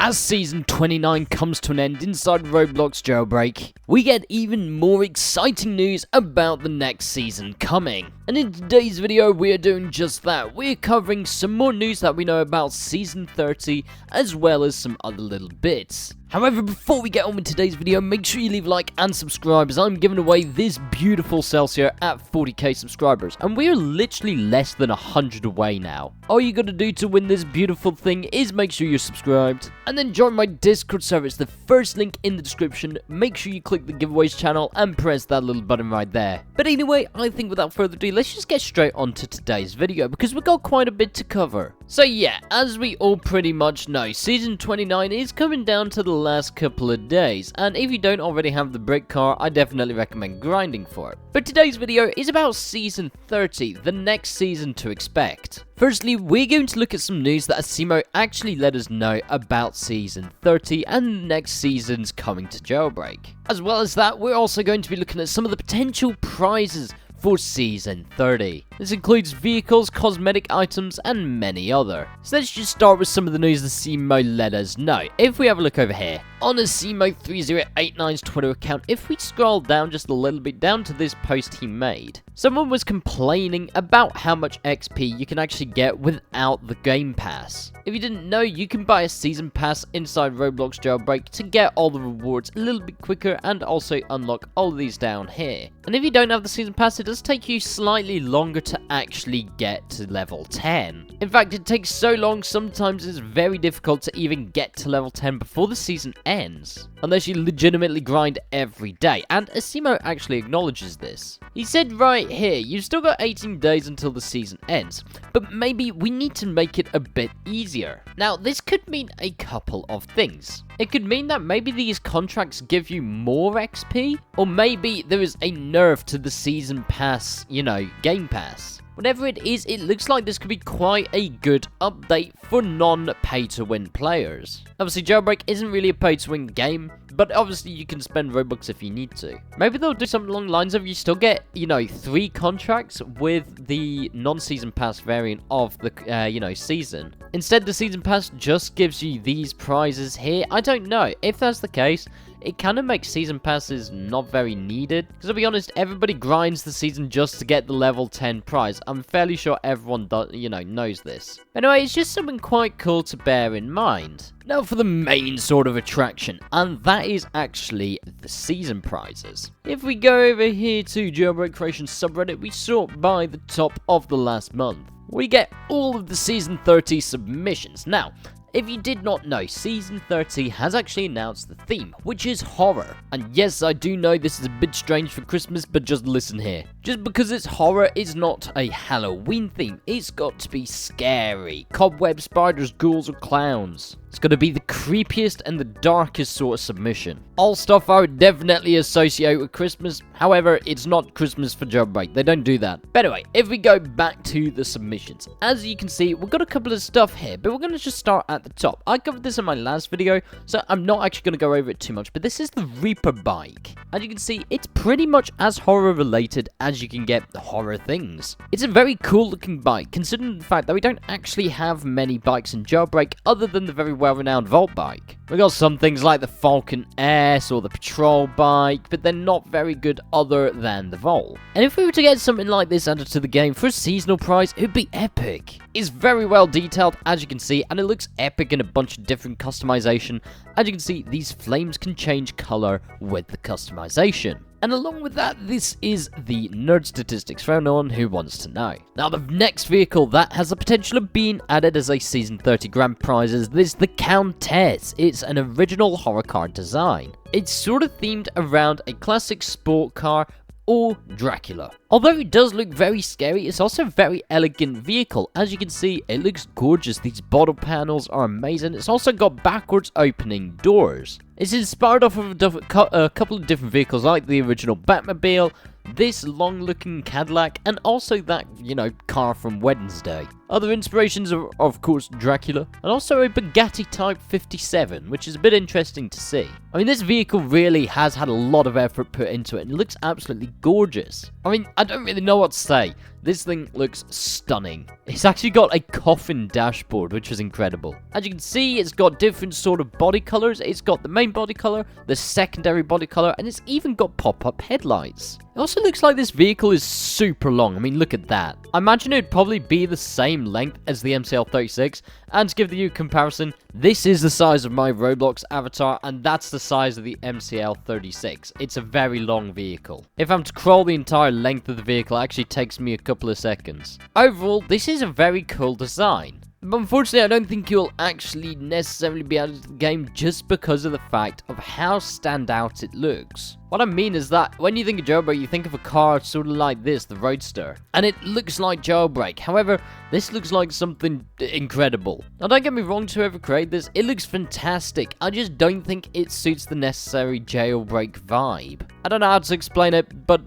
As Season 29 comes to an end inside Roblox Jailbreak, we get even more exciting news about the next season coming. And in today's video, we are doing just that. We're covering some more news that we know about Season 30, as well as some other little bits. However, before we get on with today's video, make sure you leave a like and subscribe, as I'm giving away this beautiful Celsius at 40k subscribers, and we are literally less than 100 away now. All you gotta do to win this beautiful thing is make sure you're subscribed, and then join my Discord server. It's the first link in the description. Make sure you click the giveaways channel and press that little button right there. But anyway, I think without further ado, let's just get straight onto today's video, because we've got quite a bit to cover. So yeah, as we all pretty much know, Season 29 is coming down to the last couple of days, and if you don't already have the brick car, I definitely recommend grinding for it. But today's video is about Season 30, the next season to expect. Firstly, we're going to look at some news that Asimo actually let us know about Season 30 and the next season's coming to Jailbreak. As well as that, we're also going to be looking at some of the potential prizes for Season 30. This includes vehicles, cosmetic items, and many other. So let's just start with some of the news that Asimo let us know. If we have a look over here, on Asimo3089's Twitter account, if we scroll down just a little bit down to this post he made, someone was complaining about how much XP you can actually get without the Game Pass. If you didn't know, you can buy a Season Pass inside Roblox Jailbreak to get all the rewards a little bit quicker and also unlock all of these down here. And if you don't have the Season Pass, it does take you slightly longer to actually get to level 10. In fact, it takes so long, sometimes it's very difficult to even get to level 10 before the season ends, unless you legitimately grind every day, and Asimo actually acknowledges this. He said right here, you've still got 18 days until the season ends, but maybe we need to make it a bit easier. Now, this could mean a couple of things. It could mean that maybe these contracts give you more XP, or maybe there is a nerf to the season pass, Game Pass. Whatever it is, it looks like this could be quite a good update for non-pay-to-win players. Obviously, Jailbreak isn't really a pay-to-win game, but obviously you can spend Robux if you need to. Maybe they'll do something along the lines of you still get, 3 contracts with the non-season pass variant of the, season. Instead, the season pass just gives you these prizes here. I don't know. If that's the case, it kind of makes season passes not very needed, because to be honest, everybody grinds the season just to get the level 10 prize. I'm fairly sure everyone does, knows this. Anyway, it's just something quite cool to bear in mind. Now for the main sort of attraction, and that is actually the season prizes. If we go over here to Jailbreak Creation subreddit, we sort by the top of the last month. We get all of the Season 30 submissions. Now, if you did not know, Season 30 has actually announced the theme, which is horror. And yes, I do know this is a bit strange for Christmas, but just listen here. Just because it's horror, it's not a Halloween theme. It's got to be scary. Cobwebs, spiders, ghouls, or clowns. It's going to be the creepiest and the darkest sort of submission. All stuff I would definitely associate with Christmas. However, it's not Christmas for Jailbreak. They don't do that. But anyway, if we go back to the submissions, as you can see, we've got a couple of stuff here, but we're going to just start at the top. I covered this in my last video, so I'm not actually going to go over it too much, but this is the Reaper bike. As you can see, it's pretty much as horror related as you can get the horror things. It's a very cool looking bike, considering the fact that we don't actually have many bikes in Jailbreak other than the very well-renowned Vault bike. We got some things like the Falcon S or the Patrol bike, but they're not very good other than the Vault. And if we were to get something like this added to the game for a seasonal prize, it would be epic. It's very well detailed, as you can see, and it looks epic in a bunch of different customization. As you can see, these flames can change color with the customization. And along with that, this is the nerd statistics for anyone who wants to know. Now, the next vehicle that has the potential of being added as a Season 30 grand prize is the Countess. It's an original horror car design. It's sort of themed around a classic sport car or Dracula. Although it does look very scary, it's also a very elegant vehicle. As you can see, it looks gorgeous. These bottle panels are amazing. It's also got backwards opening doors. It's inspired off of a couple of different vehicles like the original Batmobile, this long-looking Cadillac, and also that, car from Wednesday. Other inspirations are, of course, Dracula, and also a Bugatti Type 57, which is a bit interesting to see. I mean, this vehicle really has had a lot of effort put into it, and it looks absolutely gorgeous. I mean, I don't really know what to say. This thing looks stunning. It's actually got a coffin dashboard, which is incredible. As you can see, it's got different sort of body colors. It's got the main body color, the secondary body color, and it's even got pop-up headlights. It also looks like this vehicle is super long. I mean, look at that. I imagine it'd probably be the same length as the MCL36. And to give you a comparison, this is the size of my Roblox avatar, and that's the size of the MCL36. It's a very long vehicle. If I'm to crawl the entire length of the vehicle, it actually takes me a couple of seconds. Overall, this is a very cool design. But unfortunately, I don't think you'll actually necessarily be added to the game just because of the fact of how standout it looks. What I mean is that when you think of Jailbreak, you think of a car sort of like this, the Roadster. And it looks like Jailbreak. However, this looks like something incredible. Now, don't get me wrong, to whoever created this, it looks fantastic. I just don't think it suits the necessary Jailbreak vibe. I don't know how to explain it, but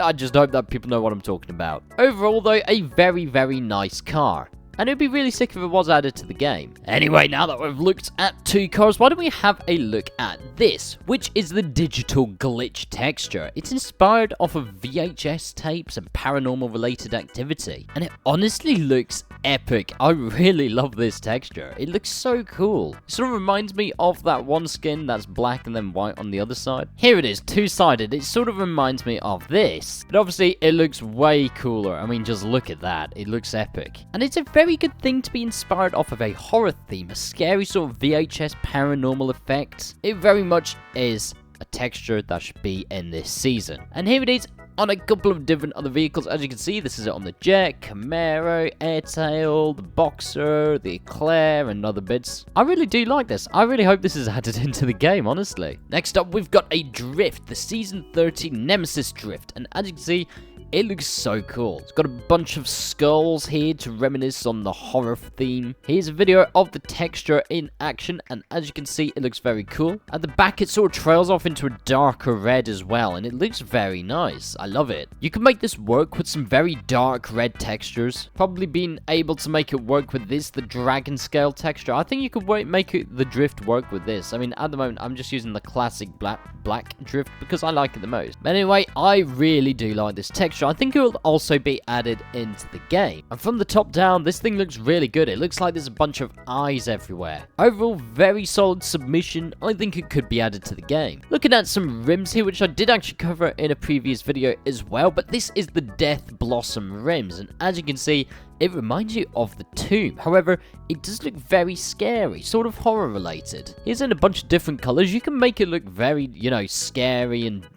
I just hope that people know what I'm talking about. Overall, though, a very, very nice car. And it'd be really sick if it was added to the game. Anyway, now that we've looked at two cars, why don't we have a look at this, which is the digital glitch texture. It's inspired off of VHS tapes and paranormal related activity. And it honestly looks epic. I really love this texture. It looks so cool. It sort of reminds me of that one skin that's black and then white on the other side. Here it is, two-sided. It sort of reminds me of this. But obviously, it looks way cooler. I mean, just look at that. It looks epic. And it's a very good thing to be inspired off of a horror theme, a scary sort of VHS paranormal effect. It very much is a texture that should be in this season. And here it is on a couple of different other vehicles. As you can see, this is it on the Jet, Camaro, Airtail, the Boxer, the Eclair, and other bits. I really do like this. I really hope this is added into the game, honestly. Next up, we've got a Drift, the Season 30 Nemesis Drift. And as you can see, it looks so cool. It's got a bunch of skulls here to reminisce on the horror theme. Here's a video of the texture in action, and as you can see, it looks very cool. At the back, it sort of trails off into a darker red as well, and it looks very nice. I love it. You can make this work with some very dark red textures. Probably being able to make it work with this, the dragon scale texture. I think you could make the Drift work with this. I mean, at the moment, I'm just using the classic black Drift because I like it the most. But anyway, I really do like this texture. I think it will also be added into the game. And from the top down, this thing looks really good. It looks like there's a bunch of eyes everywhere. Overall, very solid submission. I think it could be added to the game. Looking at some rims here, which I did actually cover in a previous video as well, but this is the Death Blossom rims, and as you can see, it reminds you of the Tomb. However, it does look very scary, sort of horror related. Here's in a bunch of different colors. You can make it look very, scary and,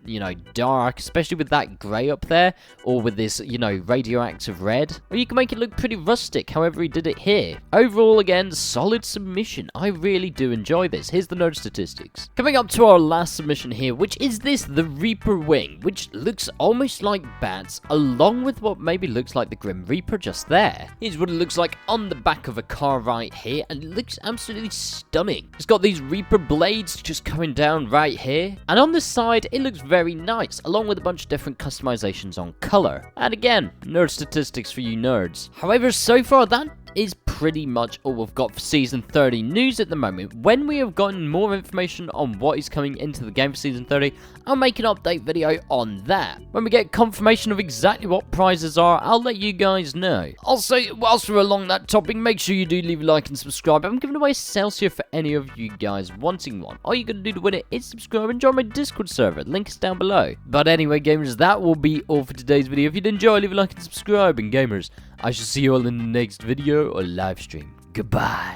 dark, especially with that gray up there, or with this, radioactive red. Or you can make it look pretty rustic, however he did it here. Overall, again, solid submission. I really do enjoy this. Here's the node statistics. Coming up to our last submission here, which is this, the Reaper Wing, which looks almost like bats, along with what maybe looks like the Grim Reaper just there. Here's what it looks like on the back of a car right here, and it looks absolutely stunning. It's got these Reaper blades just coming down right here, and on the side, it looks very nice, along with a bunch of different customizations on color. And again, nerd statistics for you nerds. However, so far, that is pretty much all we've got for Season 30 news at the moment. When we have gotten more information on what is coming into the game for Season 30, I'll make an update video on that. When we get confirmation of exactly what prizes are, I'll let you guys know. Also, whilst we're along that topic, make sure you do leave a like and subscribe. I'm giving away a Celsius for any of you guys wanting one. All you gotta do to win it is subscribe and join my Discord server. Link is down below. But anyway, gamers, that will be all for today's video. If you did enjoy, leave a like and subscribe. And gamers, I shall see you all in the next video or live stream. Goodbye.